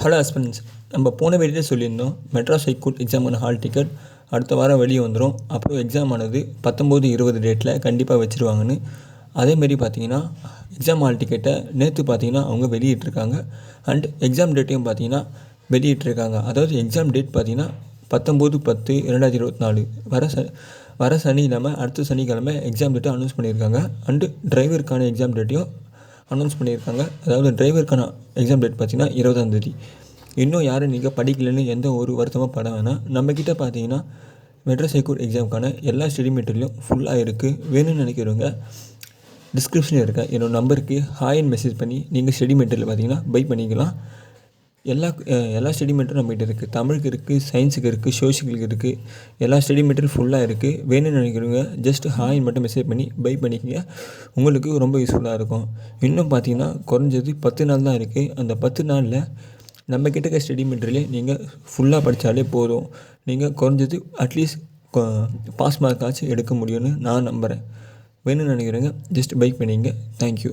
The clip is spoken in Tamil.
ஹலோ ஹஸ்பண்ட்ஸ், நம்ம போன வீடியோலே சொல்லியிருந்தோம் மெட்ராஸ் ஹைகோர்ட் எக்ஸாமான ஹால் டிக்கெட் அடுத்த வாரம் வெளியே வந்துடும். அப்புறம் எக்ஸாம் ஆனது 19-20 டேட்டில் கண்டிப்பாக வச்சுருவாங்கன்னு. அதேமாரி பார்த்தீங்கன்னா எக்ஸாம் ஹால் டிக்கெட்டை நேற்று பார்த்தீங்கன்னா அவங்க வெளியிட்டிருக்காங்க. அண்ட் எக்ஸாம் டேட்டையும் பார்த்தீங்கன்னா வெளியிட்டிருக்காங்க. அதாவது எக்ஸாம் டேட் பார்த்தீங்கன்னா 19/10/2024 வர சனிக்கிழமை, அடுத்த சனிக்கிழமை எக்ஸாம் டேட்டை அனௌன்ஸ் பண்ணியிருக்காங்க. அண்டு டிரைவருக்கான எக்ஸாம் டேட்டையும் அனௌன்ஸ் பண்ணியிருக்காங்க. அதாவது டிரைவருக்கான எக்ஸாம் டேட் பார்த்திங்கன்னா 20ஆம் தேதி. இன்னும் யாரும் நீங்கள் படிக்கலைன்னு எந்த ஒரு வருத்தமாக பட வேணாம். நம்மக்கிட்ட பார்த்தீங்கன்னா மெட்ராஸ் ஹைகோர்ட் எக்ஸாமுக்கான எல்லா ஸ்டடி மெட்டீரியலும் ஃபுல்லாக இருக்குது. வேணும்னு நினைக்கிறவங்க டிஸ்கிரிப்ஷனில் இருக்க என்னோடய நம்பருக்கு ஹாய்ன்னு மெசேஜ் பண்ணி நீங்கள் ஸ்டடி மெட்டீரியல் பார்த்தீங்கன்னா பை பண்ணிக்கலாம். எல்லா ஸ்டடி மெட்டீரியலும் நம்மகிட்ட இருக்குது. தமிழுக்கு இருக்குது, சயின்ஸுக்கு இருக்குது, சோஷியலுக்கு இருக்குது. எல்லா ஸ்டடி மெட்டீரியல் ஃபுல்லாக இருக்குது. வேணும்னு நினைக்கிறவங்க ஜஸ்ட் ஹாய்ன்னு மட்டும் மெசேஜ் பண்ணி பை பண்ணிக்கங்க. உங்களுக்கு ரொம்ப யூஸ்ஃபுல்லாக இருக்கும். இன்னும் பார்த்தீங்கன்னா குறைஞ்சது 10 நாள் தான் இருக்குது. அந்த 10 நாளில் நம்மக்கிட்ட இருக்க ஸ்டடி மெட்டீரியலே நீங்கள் ஃபுல்லாக படித்தாலே போதும். நீங்கள் குறைஞ்சது அட்லீஸ்ட் பாஸ் மார்க்காச்சும் எடுக்க முடியும்னு நான் நம்புகிறேன். வேணும்னு நினைக்கிறவங்க ஜஸ்ட் பை பண்ணிங்க. தேங்க்யூ.